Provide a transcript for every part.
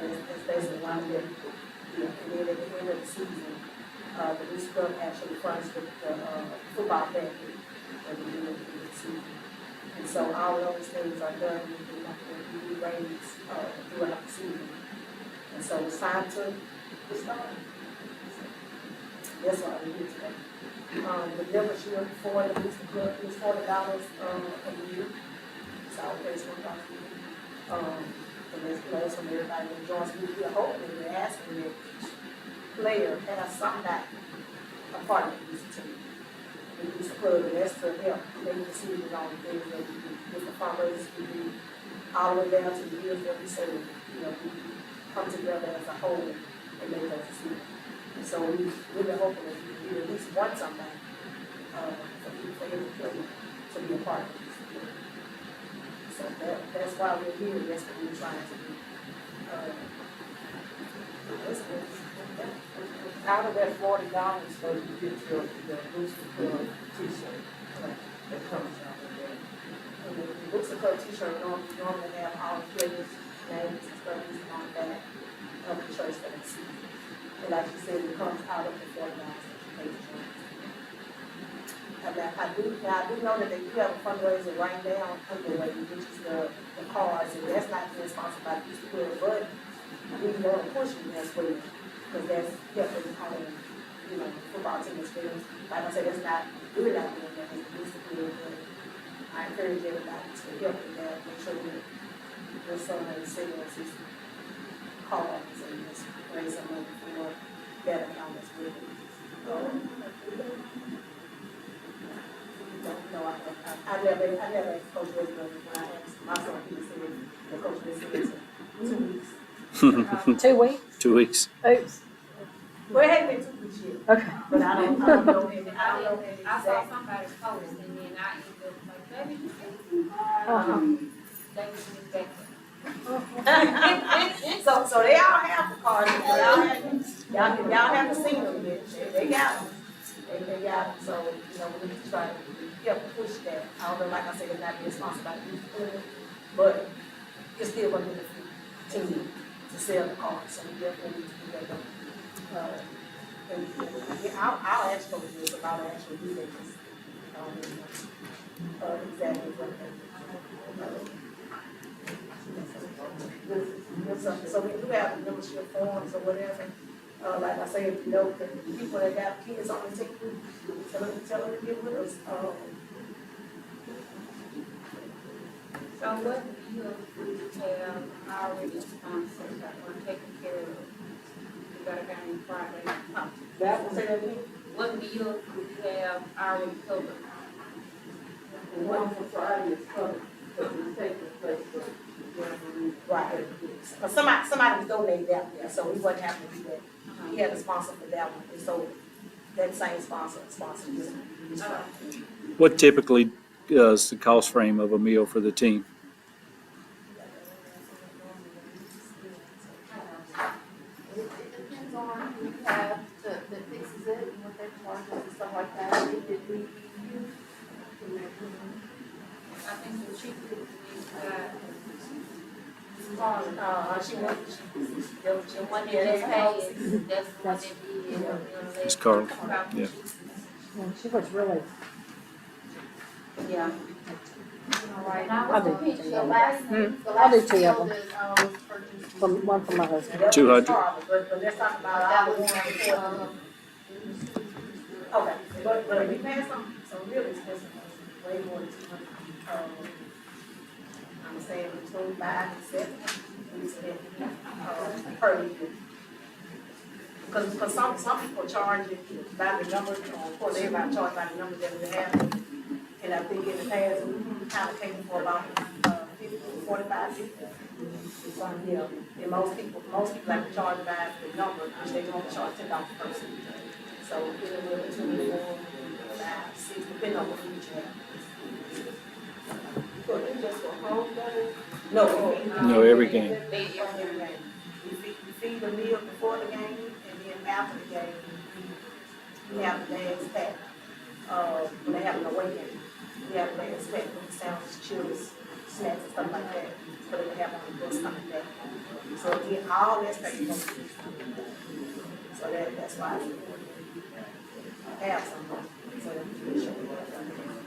that's basically why we're here. And then at the end of the season, the Booster Club actually funds the football package at the end of the season. And so all of those things are done when we raise throughout the season. And so it's time to start. That's why we're here today. The membership for the Booster Club is $40 a year. It's all based on and there's players from everybody that joins. We're hoping, we're asking that each player has somebody a part of the Booster team. The Booster Club, and that's to help make decisions on things that we do, different fundraisers we do, all the way down to the years that we say, we come together as a whole and make those decisions. And so we've really hoping that we can at least want somebody for every player to be a part of this. So that's why we're here. That's what we're trying to do. Out of that $40, so you get the Booster Club T-shirt that comes out of that. The Booster Club T-shirt normally have all the players' names and stuff on the back of the shirts that they see. And like you said, it comes out of the $40 that you pay to join. I do know that they do have a fundraiser right now underway, which is the cards, and that's not being sponsored by the Booster Club, but we want to push it as well, because that's helping on, football team experience. Like I said, that's not good out there, that is the Booster Club, but I encourage everybody to help with that, make sure that your son sales his cards and just raise some money for that account as well. No, I never asked Coach Westbrook when I asked my son, he said, the Coach Westbrook said 2 weeks. 2 weeks? 2 weeks. Oops. Well, it hadn't been 2 weeks yet, Okay. but I don't know any I saw exact. somebody's post and then I ended up like, baby, you can't. They was just back So they all have the cards, y'all haven't seen them yet, they got them. They got them, so, we need to try to help push that. I don't know, like I said, it's not being sponsored by the Booster Club, but it's still going to be the team to sell the cards, so we definitely need to do that though. And I'll ask folks this about the actual due dates. Exactly what so we do have the membership forms or whatever. Like I say, if you know the people that got kids on the team, tell them to get with us. So what do you have already sponsored or taken care of? You got a game Friday. That was Say that again. What do you have already covered? the one for Friday is covered, because it's taking place for January. Right. But somebody donated that there, so we wasn't having to do that. He had a sponsor for that one, and so that same sponsor this one. What typically is the cost frame of a meal for the team? It depends on who you have that fixes it and what their charges and stuff like that. It did we use. I think the cheapest is She went, the one that just paid, that's the one that did. It's Carl, yeah. She was really, yeah. All right, and I I'll was do the pitch, two the of last, them. the I'll do last two of deal them. that, was purchased. one for my husband. That was 200. horrible, but let's talk about That our was, one. Okay, but we passed some really expensive ones, way more than 200. I'm saying between 5 and 7, we spent, per year. Because some people charge it by the number, of course, everybody charge by the number that we have. And I think in the past, we kind of came for about 50, 45, 50. Yeah, and most people like to charge by the number, which they only charge $10 per person. So anywhere between 4, 5, 6, depending on what each have. So it's just for home games? No, every game. We feed the meal before the game, and then after the game, we have the bags packed. When they have an away game, we have the bags packed with sandwiches, chilies, snacks, and stuff like that. So they have on the bus coming back. So again, all that's paid for. So that's why I have some, so that we can show you what I'm doing.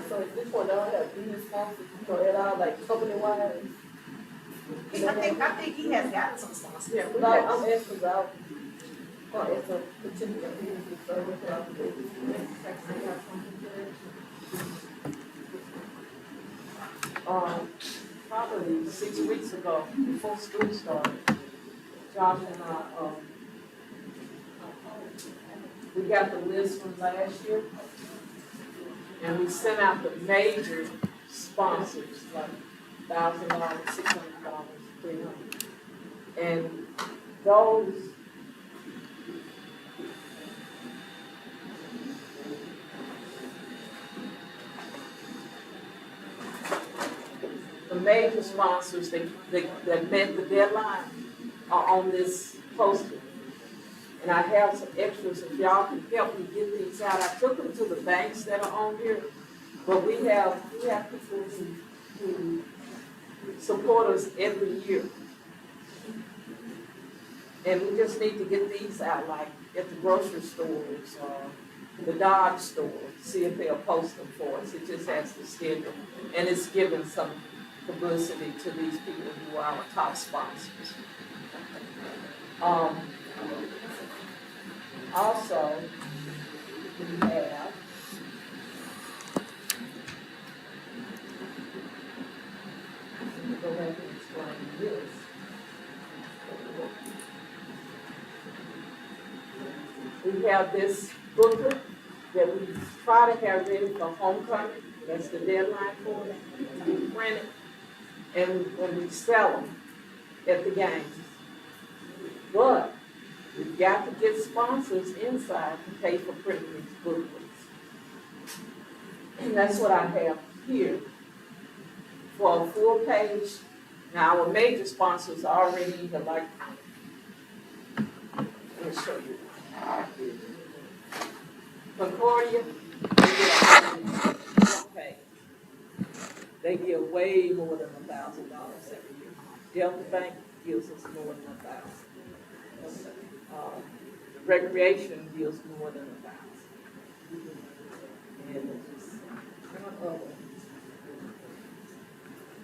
So if this one don't have any sponsors, so it all like company wide? I think he has got some sponsors. Yeah, but I'm asking about, it's a particular business, so what y'all do? Probably 6 weeks ago, before school started, Josh and I, we got the list from last year, and we sent out the major sponsors, like $1,000, $600, $300. And those the major sponsors that met the deadline are on this poster. And I have some extras, if y'all can help me get these out. I took them to the banks that are on here, but we have people who support us every year. And we just need to get these out, like at the grocery stores, the Dodge store, see if they'll post them for us. It just has to schedule. And it's giving some publicity to these people who are our top sponsors. Also, we have go back and explain this. We have this booklet that we try to have ready for homecoming. That's the deadline for it, to be printed. And when we sell them at the games. But we've got to get sponsors inside to pay for printing these booklets. And that's what I have here for a full page. Now, our major sponsors are already in here, like, let me show you. Concordia, they give way more than $1,000 every year. Delta Bank gives us more than $1,000. Recreation gives more than $1,000. And it's just one other.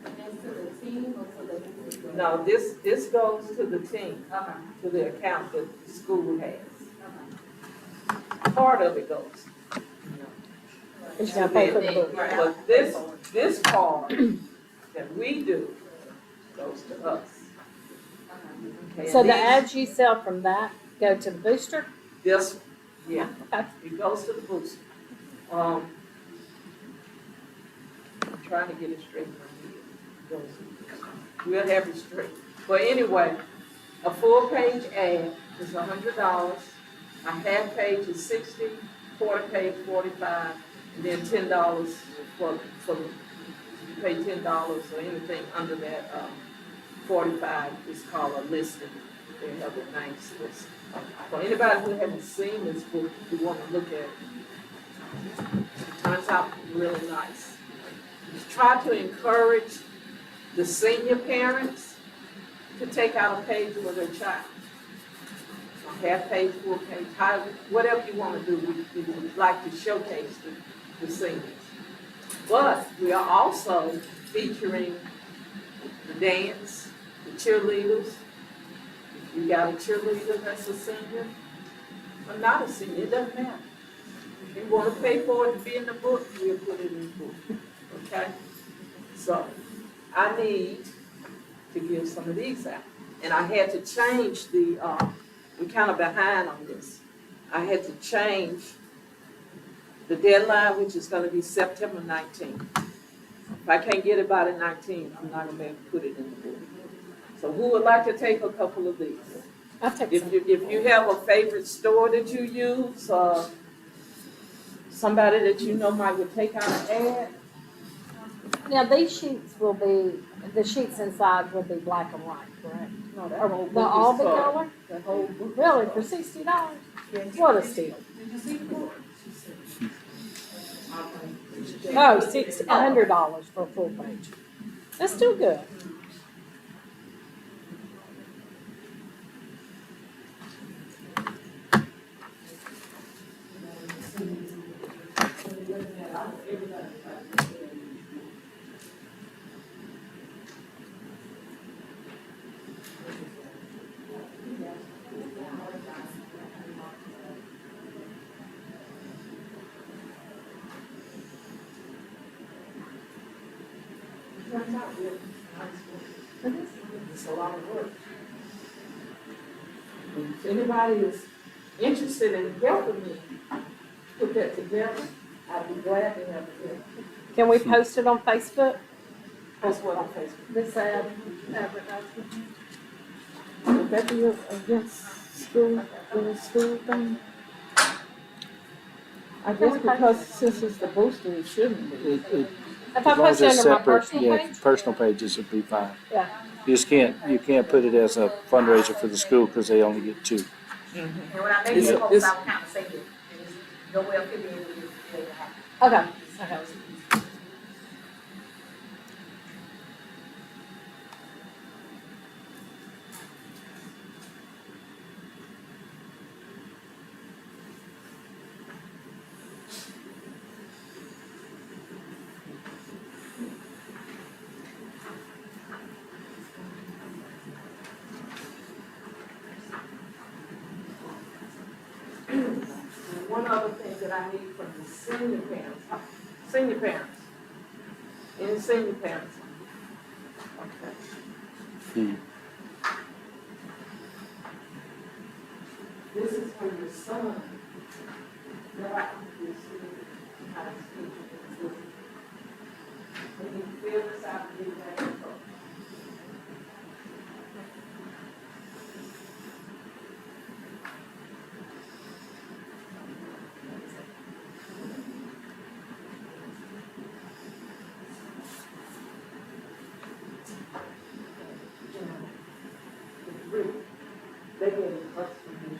That's to the team or to the? No, this goes to the team, Okay. to the account that the school has. Okay. Part of it goes. It's gonna pay for the book. But this part that we do goes to us. Okay, So and the these- ads you sell from that go to the booster? This, yeah, Okay. it goes to the booster. I'm trying to get it straight in my head. We'll have it straight. But anyway, a full page ad is $100. A half page is $60, quarter page $45, and then $10 for you pay $10 or anything under that 45 is called a listing. They have a nice list. For anybody who hasn't seen this book, you want to look at it. It turns out really nice. Try to encourage the senior parents to take out a page for their child. A half page, full page, whatever you want to do, we would like to showcase the seniors. But we are also featuring the dance, the cheerleaders. If you got a cheerleader that's a senior, or not a senior, it doesn't matter. If you want to pay for it to be in the book, we'll put it in the book, okay? So, I need to give some of these out. And I had to change we're kind of behind on this. I had to change the deadline, which is gonna be September 19th. If I can't get it by the 19th, I'm not gonna be able to put it in the book. So who would like to take a couple of these? I'll take If some. you have a favorite store that you use, somebody that you know might would take out an ad, Now, these sheets will be, the sheets inside will be black and white, correct? no, that whole book is They'll all be color. color? The whole book. is Really, color. for $60? What a steal. Did you see the book? Oh, $100 for a full page. That's still good. It's a lot of work. If anybody is interested in helping me put that together, I'd be glad to have it. Can we post it on Facebook? Post what on Facebook? This advertisement. Would that be against school, the school thing? I guess because since it's the booster, it shouldn't be. It, If I as long as post it it's under my separate, personal yeah, page? personal pages would be fine. Yeah. You can't put it as a fundraiser for the school because they only get 2. And when I make It's- it post, it's- I will kind of say it. Nowhere fit in with it. Okay. Okay. One other thing that I need from the senior parents, any senior parents? Okay. Hmm. This is for your son. That is how to speak to him. When you fill this out, give that info. They gave us permission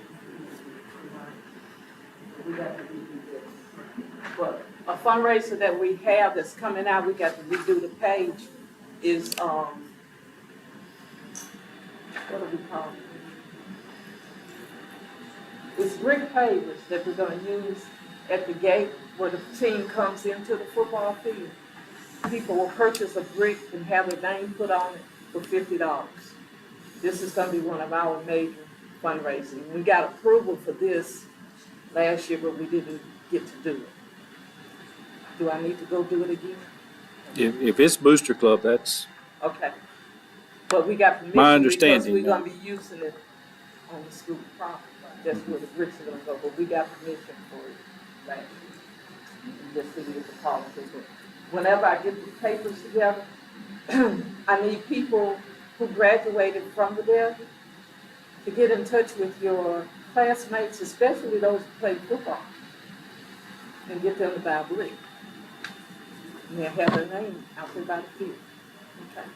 to we got to redo this. But a fundraiser that we have that's coming out, we got to redo the page is, what do we call it? It's brick pavers that we're gonna use at the gate where the team comes into the football field. People will purchase a brick and have their name put on it for $50. This is gonna be one of our major fundraising. We got approval for this last year, but we didn't get to do it. Do I need to go do it again? If it's Booster Club, that's, Okay. But we got permission. My understanding, Because we're gonna be using it on the school property. That's where the bricks are gonna go, but we got permission for it last year. Just to use the policy. But whenever I get the papers together, I need people who graduated from the Delta to get in touch with your classmates, especially those who play football, and get them to buy a brick. And they'll have their name out there by the field. Okay.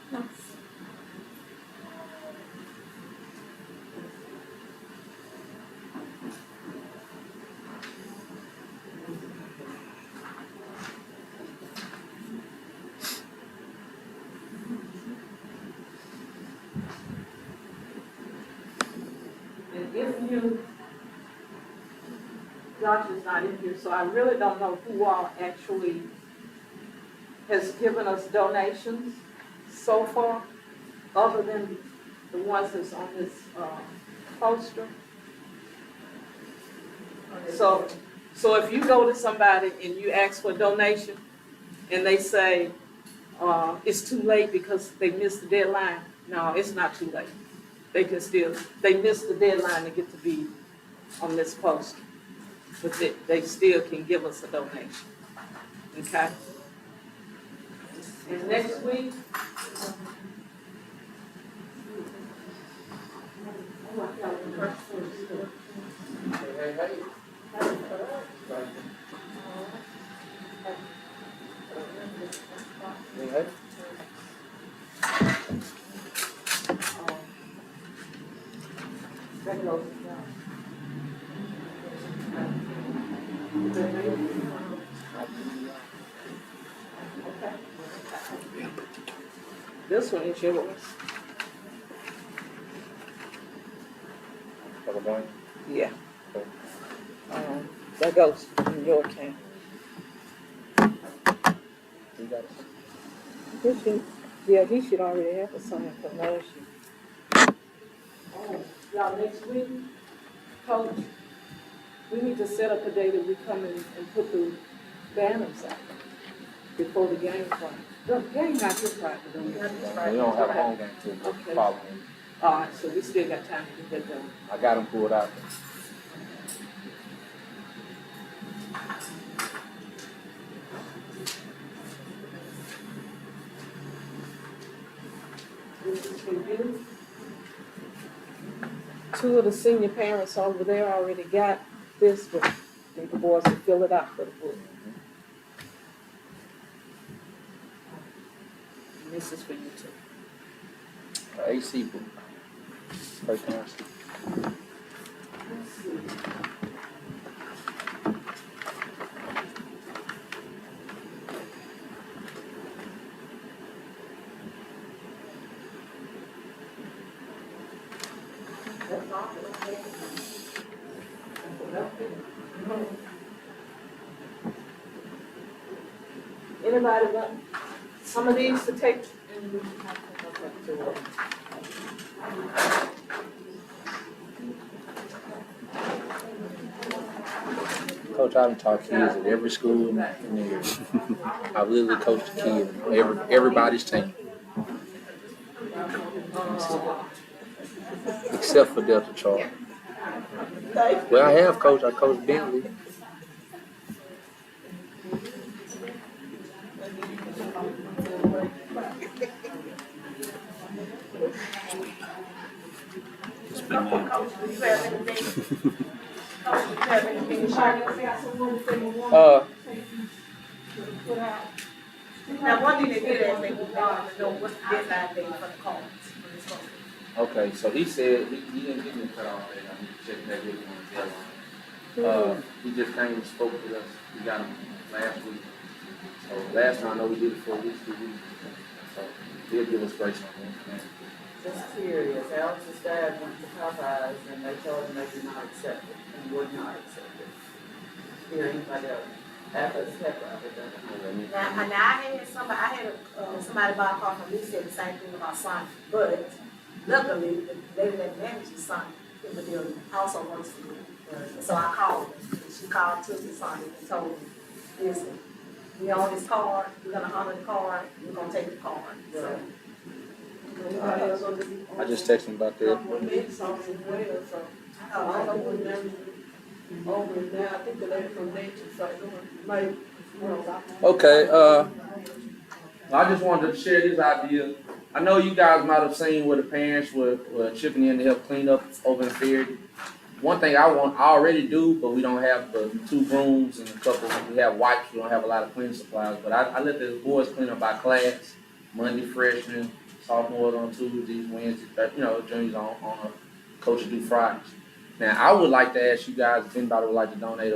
And if you, Josh is not in here, so I really don't know who all actually has given us donations so far, other than the ones that's on this, poster. So if you go to somebody and you ask for a donation, and they say, it's too late because they missed the deadline, no, it's not too late. They can still, they missed the deadline to get to be on this poster, but they still can give us a donation, okay? And next week, that goes down. This one is yours. Yeah. That goes in your account. He should already have a sign promotion. Y'all, next week, Coach, we need to set up a day that we come in and put the banners out before the game Friday. The game not this Friday, don't we? We don't have a home game till Okay. following. All right, so we still got time to get that done. I got them pulled out. This is for you. Two of the senior parents over there already got this, but I think the boys will fill it out for the book. And this is for you too. AC book. First class. Let's see. Anybody want some of these to take? Coach, I've taught kids at every school in the area. I've literally coached the kids, everybody's team. Except for Delta Charter. Well, I have coached. I coached Bentley. It's been Now, one thing they did is they would want to know what's the deadline date for the cards. Okay, so he said he didn't give me a cutoff date. I need to check that with him on the deadline. He just came and spoke with us. We got him last week. So last time I know we did it for at least 2 weeks. So he'll give us grace on that. Just curious, Alex's dad went to Popeyes and they told him they did not accept it and would not accept it. Here, anybody else? Atlas Pepper, Now, I had somebody buy a car from me said the same thing about Sonic, but luckily, the lady that manages Sonic in the building also works for me. So I called her, and she called to the Sonic and told me, listen, we own this card, we're gonna honor the card, we're gonna take the card, so. Anybody else on the? I just texted him about that. Couple of minutes on as well, so. I don't know what they're over it now. I think the lady from Nature's like, maybe, Okay, I just wanted to share this idea. I know you guys might have seen where the parents were chipping in to help clean up over in Fairview. One thing I already do, but we don't have the 2 brooms and a couple, we have wipes, we don't have a lot of cleaning supplies, but I let the boys clean up by class, Monday freshmen, sophomores on Tuesdays, Wednesdays, juniors on a coach do Fridays. Now, I would like to ask you guys if anybody would like to donate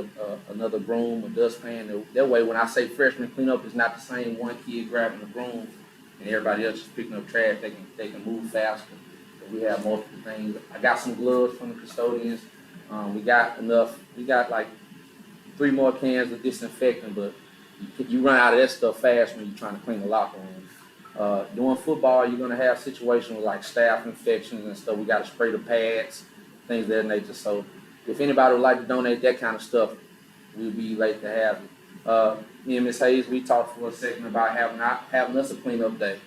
another broom or dustpan. That way, when I say freshman cleanup, it's not the same one kid grabbing the broom and everybody else is picking up trash. They can move faster. So we have multiple things. I got some gloves from the custodians. We got enough. We got like 3 more cans of disinfectant, but you run out of that stuff fast when you're trying to clean the locker room. During football, you're gonna have situations with like staph infections and stuff. We got to spray the pads, things of that nature. So if anybody would like to donate that kind of stuff, we'll be late to have it. Me and Ms. Hayes, we talked for a second about having us a cleanup day.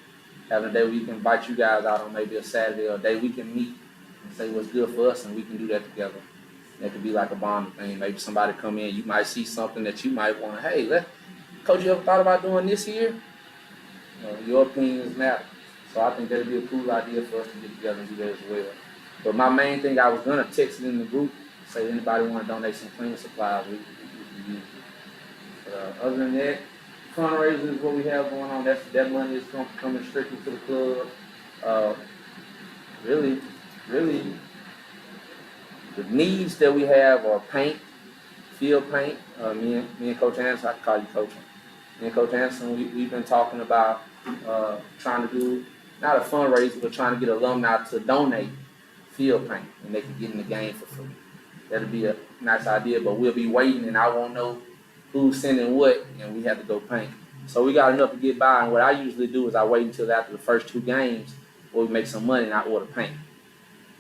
Having a day where we can invite you guys out on maybe a Saturday or a day we can meet and say what's good for us and we can do that together. That could be like a bonding thing. Maybe somebody come in, you might see something that you might want to, hey, Coach, you ever thought about doing this here? Your opinions matter. So I think that'd be a cool idea for us to get together and do that as well. But my main thing, I was gonna text it in the group, say anybody want to donate some cleaning supplies, we can use it. But other than that, fundraising is what we have going on. That money is coming strictly to the club. Really, the needs that we have are paint, field paint. Me and Coach Anderson, I can call you Coach. Me and Coach Anderson, we've been talking about trying to do not a fundraiser, but trying to get alumni to donate field paint, and they can get in the game for free. That'd be a nice idea, but we'll be waiting, and I won't know who's sending what, and we have to go paint. So we got enough to get by, and what I usually do is I wait until after the first 2 games where we make some money and I order paint.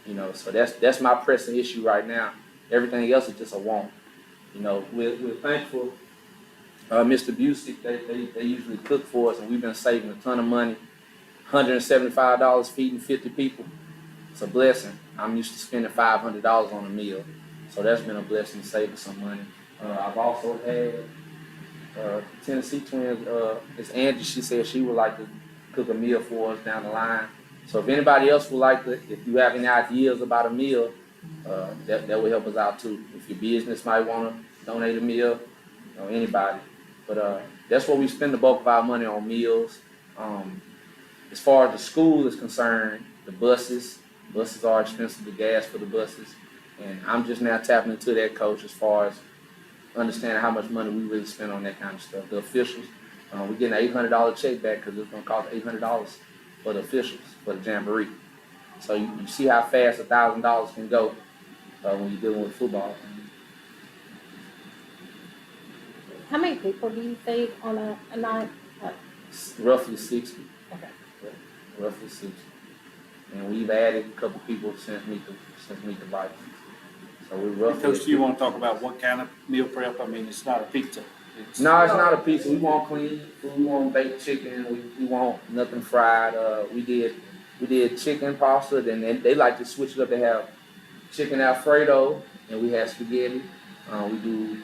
You know, so that's my pressing issue right now. Everything else is just a want. You know, we're thankful. Mr. Busey, they usually cook for us, and we've been saving a ton of money. $175 feeding 50 people. It's a blessing. I'm used to spending $500 on a meal, so that's been a blessing, saving some money. I've also had Tennessee Twins. It's Angie. She said she would like to cook a meal for us down the line. So if anybody else would like to, if you have any ideas about a meal, that will help us out too. If your business might want to donate a meal, anybody. But that's where we spend the bulk of our money on meals. As far as the school is concerned, the buses are expensive, the gas for the buses. And I'm just now tapping into that, coach, as far as understanding how much money we really spend on that kind of stuff. The officials, we're getting an $800 check back because it's going to cost $800 for the officials, for the jamboree. So you see how fast $1,000 can go when you're dealing with football. How many people do you feed on a night? Roughly 60. Okay. Yeah, roughly 60. And we've added a couple people since Meet the Vikings. So we're roughly. Coach, do you want to talk about what kind of meal prep? I mean, it's not a pizza. No, it's not a pizza. We want clean food. We want baked chicken. We want nothing fried. We did chicken pasta. Then they like to switch it up. They have chicken Alfredo, and we have spaghetti. We do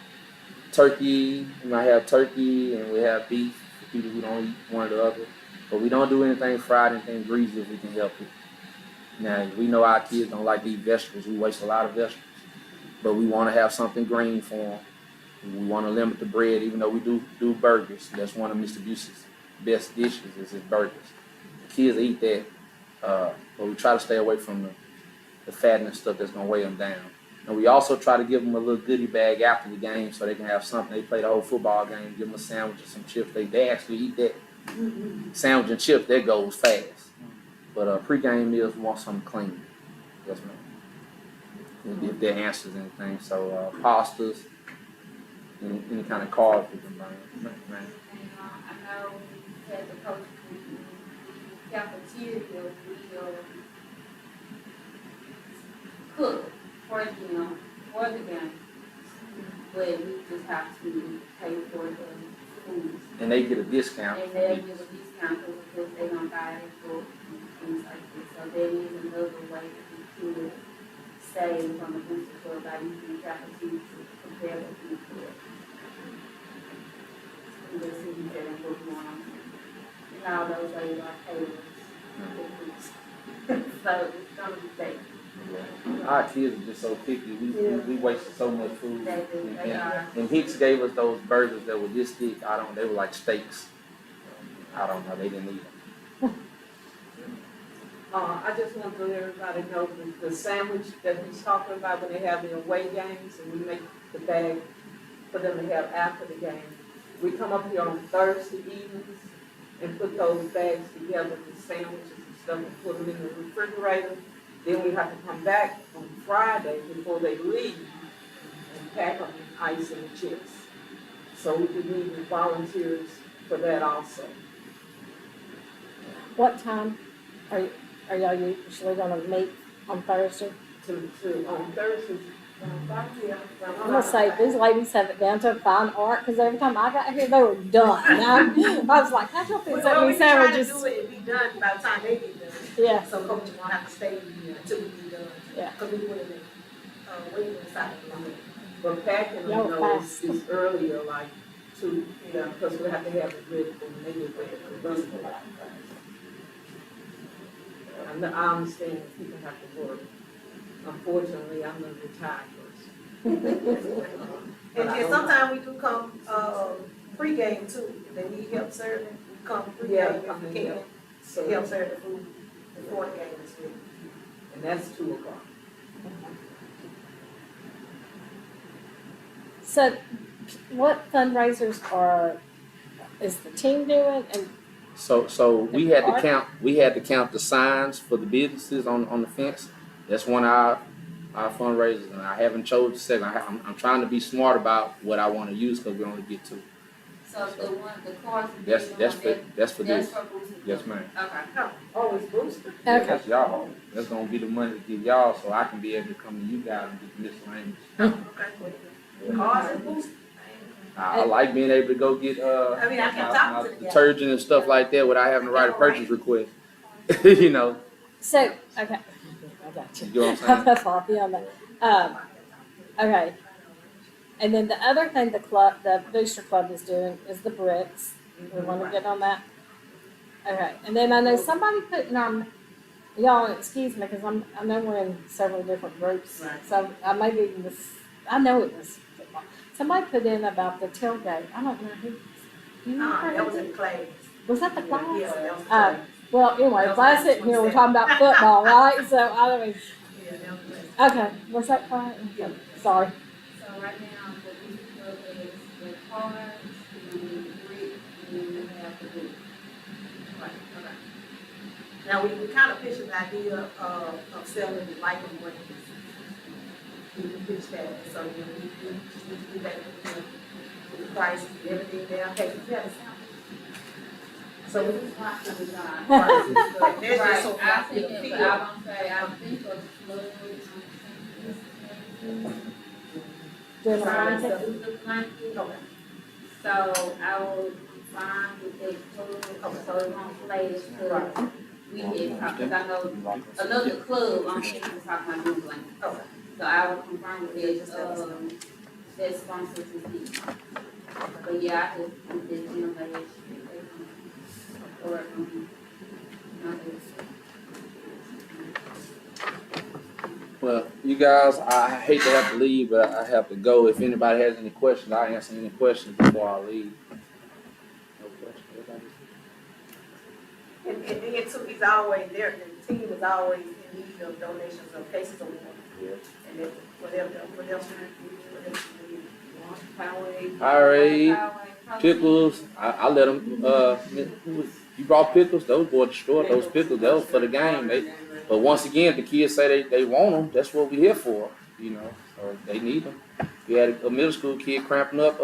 turkey. We might have turkey, and we have beef for people who don't eat one or the other. But we don't do anything fried, anything greasy if we can help it. Now, we know our kids don't like to eat vegetables. We waste a lot of vegetables. But we want to have something green for them. We want to limit the bread, even though we do burgers. That's one of Mr. Busey's best dishes is his burgers. The kids eat that, but we try to stay away from the fattening stuff that's going to weigh them down. And we also try to give them a little goodie bag after the game so they can have something. They play the whole football game, give them a sandwich or some chips. They actually eat that sandwich and chips. That goes fast. But pre-game meals, we want something clean. Yes, ma'am. If that answers anything. So pastas, any kind of carbs we can bring. And I know we had the coach in the cafeteria, we cook for them, for the game. But we just have to pay for the food. And they get a discount. And they'll give a discount because they don't buy it for things like this. So that is another way that we could save from the booster club by using the cafeteria to prepare the food for it. And just see that and what we want. And all those are our caterers. So it's gonna be safe. Our kids are just so picky. We waste so much food. They do, they are. And Hicks gave us those burgers that were this thick. They were like steaks. I don't know. They didn't eat them. I just want to let everybody know the sandwich that he's talking about when they have the away games and we make the bag for them to have after the game. We come up here on Thursday evenings and put those bags together with sandwiches and stuff and put them in the refrigerator. Then we have to come back on Friday before they leave and pack them in ice and chips. So we could need volunteers for that also. What time are y'all usually gonna meet on Thursday? On Thursday, I'm gonna say, these ladies have it down to a fine art, because every time I got here, they were done. And I was like, how'd y'all fit so many sandwiches? We try to do it and be done by the time they get done. Yeah, So coach won't have to stay here until we be done. Yeah. Cause we doing it, waiting inside the room. but packing Y'all them fast. is earlier, like 2 p.m., because we have to have it ready for when they get ready for the bus. And I understand people have to work. Unfortunately, I'm a retired person. And sometimes we do come, pregame too, if they need help serving, we come Yeah, pregame come if and we can. help. So, Help serve the food before the game is ready. and that's 2 o'clock. so what fundraisers is the team doing, and So we had to count the signs for the businesses on the fence. That's one of our fundraisers, and I haven't chose the second. I'm trying to be smart about what I want to use because we only get two. So the cars. That's for That's this. for Booster. Yes, ma'am. Okay. Oh, it's boosted. Yeah, Okay. that's y'all. That's gonna be the money to give y'all, so I can be able to come to you guys and get miscellaneous. Cars and boost. I like being able to go get I mean, I can talk to the guy. detergent and stuff like that without having to write a purchase request. You know, So, okay, I got you. you know what I'm I'm saying? gonna follow you on that. Okay. And then the other thing the Booster Club is doing is the bricks. We want to get on that. Okay. And then I know somebody put in our, y'all excuse me because I know we're in several different groups. Right. So I maybe I know it was football. Somebody put in about the tailgate. I don't know who. You know That was in class. was that the class? Yeah, that was the class. Well, anyway, class sitting here, we're talking about football, right? So I mean, Yeah, that was the class. okay, what's that class? Sorry. So right now, the Booster Club is the cars, the brick, and we have the boot. Right, okay. Now, we kind of pitched an idea of selling the light and brands. We pitched that, so, you know, we just need to do that with the prices and everything there. Okay, you got a sample? So we just want to design. Right, that's just so I I think can it, feel. but I won't say, I think of the Doing a Sorry, blanket? so- Booster blanket. Okay. So I will find with that club, so it won't play this club. We did talk, cause I know another club, I'm thinking of talking about doing blanket. Okay. So I will confirm with that, that sponsor to see. But yeah, I could, with the gym, like, or, Well, you guys, I hate to have to leave, but I have to go. If anybody has any questions, I'll answer any questions before I leave. No questions, everybody? And then too, he's always there, the team is always in need of donations of cases of water. And then whatever else we need. Powerade, pickles, I let them, you brought pickles, those boys destroyed those pickles, that was for the game. But once again, the kids say they want them, that's what we here for, you know, so they need them. We had a middle school kid cramping up,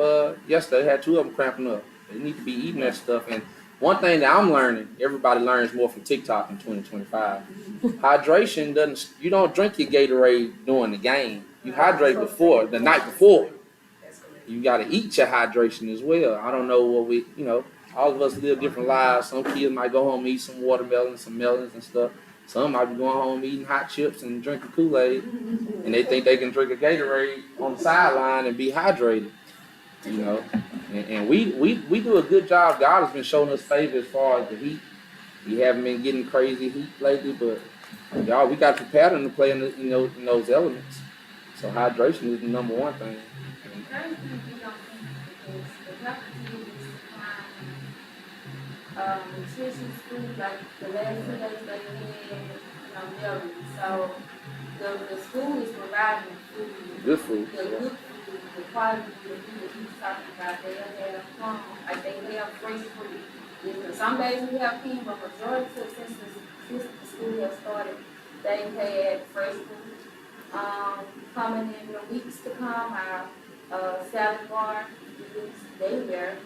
yesterday, had two of them cramping up. They need to be eating that stuff. And one thing that I'm learning, everybody learns more from TikTok in 2025. Hydration you don't drink your Gatorade during the game. You hydrate before, the night before. You gotta eat your hydration as well. I don't know what all of us live different lives. Some kids might go home and eat some watermelon, some melons and stuff. Some might be going home eating hot chips and drinking Kool-Aid, and they think they can drink a Gatorade on the sideline and be hydrated. You know, and we do a good job. God has been showing us favor as far as the heat. We haven't been getting crazy heat lately, but y'all, we got the pattern to play in those elements. So hydration is the number one thing. Nutrition food, like the last 2 days they had, dairy. So the school is providing food. Good food. The good food, the quality of the food that he's talking about, they'll have like they have fresh fruit. Some days we have clean, but majority since the school has started, they had fresh food. Coming in the weeks to come, our salad bar is there.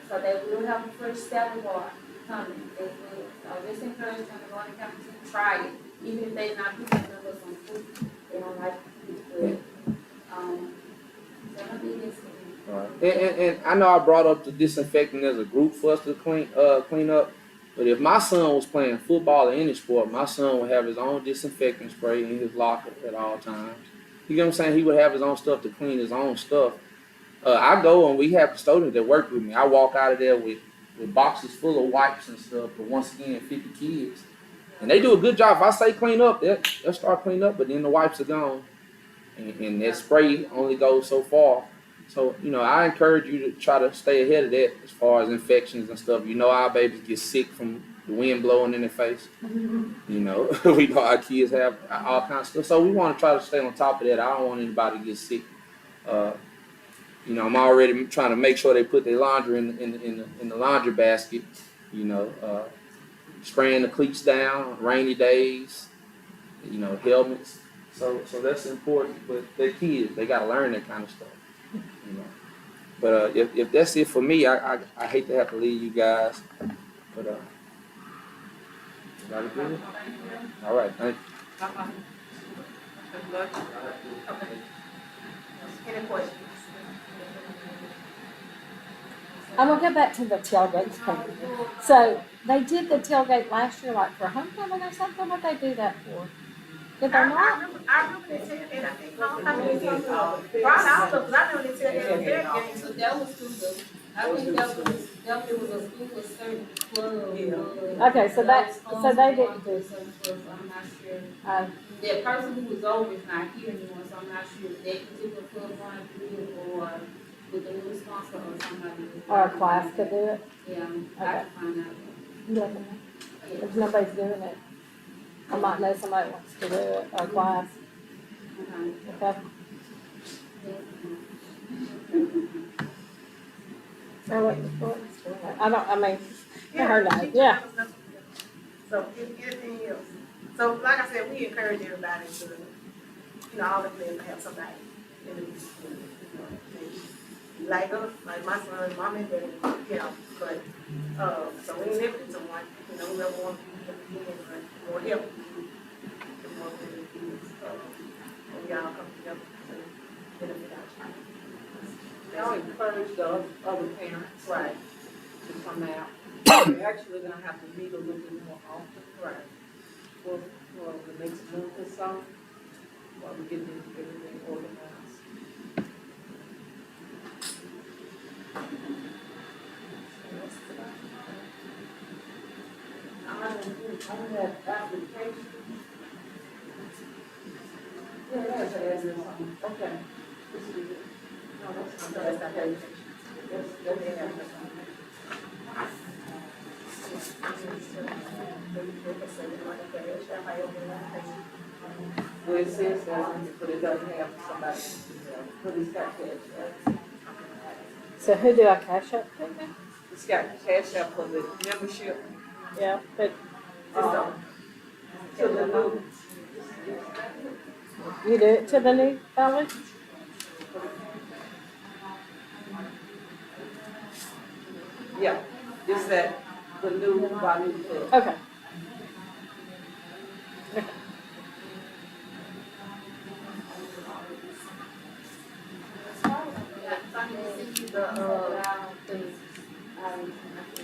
So they will have a fresh salad bar coming. They will. So just encourage them to go on the campus and try it. Even if they're not picking up some food, they don't like it. So it'll be this. Right. And I know I brought up the disinfecting as a group for us to clean up. But if my son was playing football or any sport, my son would have his own disinfecting spray in his locker at all times. You get what I'm saying? He would have his own stuff to clean his own stuff. I go and we have custodians that work with me. I walk out of there with boxes full of wipes and stuff, but once again, 50 kids. And they do a good job. If I say clean up, they'll start cleaning up, but then the wipes are gone. And that spray only goes so far. So, I encourage you to try to stay ahead of that as far as infections and stuff. Our babies get sick from the wind blowing in their face. We know our kids have all kinds of stuff. So we want to try to stay on top of that. I don't want anybody to get sick. I'm already trying to make sure they put their laundry in the laundry basket. you know, spraying the cleats down, rainy days, you know, helmets. So that's important. But they're kids; they gotta learn that kind of stuff, you know. But if that's it for me, I hate to have to leave you guys. But everybody good? All right, thank you. Good luck. Any questions? I'm gonna go back to the tailgate thing. So they did the tailgate last year, like for homecoming or something. What they do that for? Did they not? I remember they said that, I think, homecoming was something, brought out stuff, 'cause I know they said that in their games. So that was through the, I think that was a school with certain club. Okay, so they didn't do. I'm not sure. Uh, The person who was over is not here anymore, so I'm not sure if that particular club wanted to do it or with the new sponsor or somebody. or a class could do it. Yeah, I Okay. can find out. You let me know. If nobody's doing it, I might know somebody wants to do it or a class. Okay. I don't. I mean, her know. Yeah. So, anything else? So, like I said, we encourage everybody to, you know, all the players to have somebody in the school, you know, they like us, like my son, mom and dad, you know, but, so we ain't limited to one, you know, whoever wants to be in the beginning, but the more help we do, the more we do, and we all come together to benefit our child. Y'all encourage the other parents Right, to come out. We're actually gonna have to meet a little bit more often right. for the next month or so, while we get everything organized. I have application. Yeah, that's an address. Okay. This is it. No, that's not, that's not that. Well, it says that, but it doesn't have somebody, but it's got cash. So who do I cash up to? It's got cash out for the membership, Yeah, but to the new, you do it to the new college? yeah, it's that, the new Banu Club. Okay.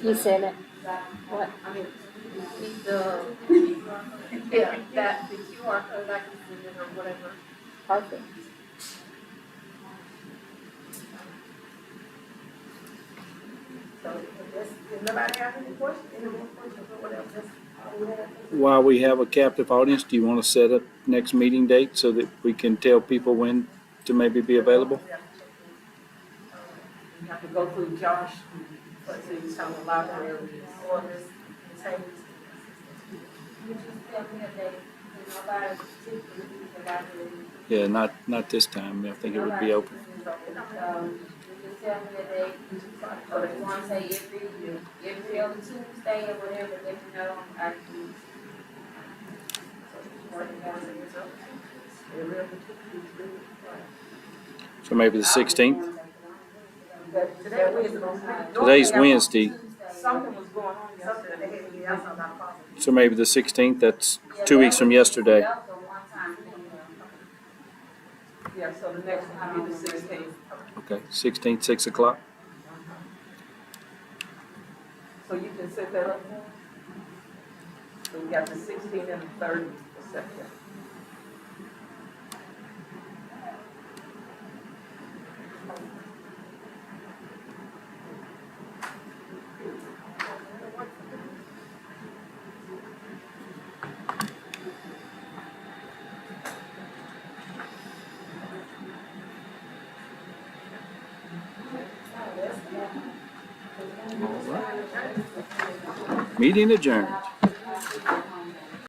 You said it. What? I mean, the, yeah, that, the QR code, I can send it or whatever. Perfect. So, if nobody have any questions, any more questions or whatever, that's all we have. While we have a captive audience, do you want to set up next meeting date so that we can tell people when to maybe be available? You have to go through Josh, but see how the library is. Or Ms. Hayes. You just tell me a day, because nobody particularly uses the library. Yeah, not this time. I think it would be open. You just tell me a day, or if you want to say every other Tuesday or whatever, let me know, I can. So maybe the 16th. That Wednesday. Today's Wednesday, Something was going on Something yesterday. that had to be outside our policy. so maybe the 16th. That's 2 weeks from yesterday. That was a one-time thing. Yeah, so the next one will be the 16th. Okay, 16th, 6 o'clock. So you can set that up now? So we got the 16th and the 30th for September. Meeting adjourned.